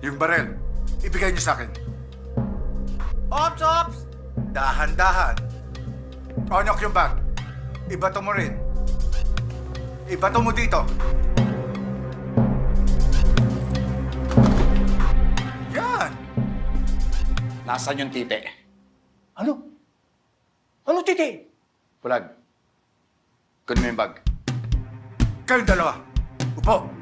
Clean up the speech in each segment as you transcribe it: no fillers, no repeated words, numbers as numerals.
Yung barel, ibigay niyo sa akin. Ops, ops! Dahan-dahan. Onyok yung bag. Ibato mo rin. Ibato mo dito. Yan! Nasaan yung titi? Ano? Ano, titi? Bulag. Kunin mo yung bag. Kayong dalawa. Upo.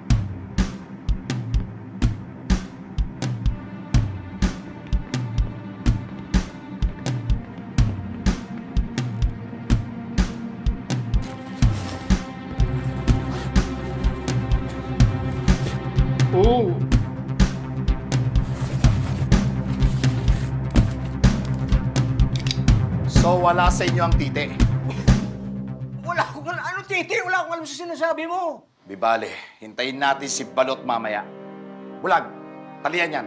Oo. So, wala sa inyo ang titi. Wala akong alam. Ano, titi? Wala akong alam sa sinasabi mo. Di bale, hintayin natin si Balot mamaya. Bulag, talian yan.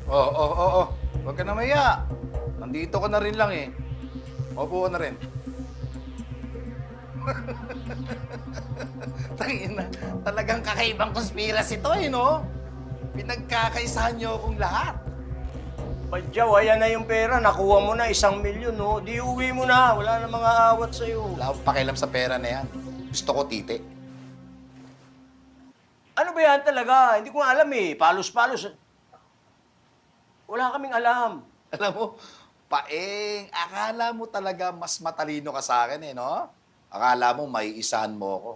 Oo. Huwag ka na maya. Nandito ka na rin lang eh. Maupo ka na rin. Tangina, talagang kakaibang conspiracy to eh, no? Pinagkakaisahan niyo akong lahat. Badyaw, ayan na yung pera. Nakuha mo na 1,000,000, no? Di uwi mo na. Wala na mga awat sa'yo. Wala akong pakialam sa pera na yan. Gusto ko titi. Ano ba yan talaga? Hindi ko nga alam eh. Palos-palos. Wala kaming alam. Alam mo, Paeng, akala mo talaga mas matalino ka sa akin eh, no? Akala mo may isahan mo ako.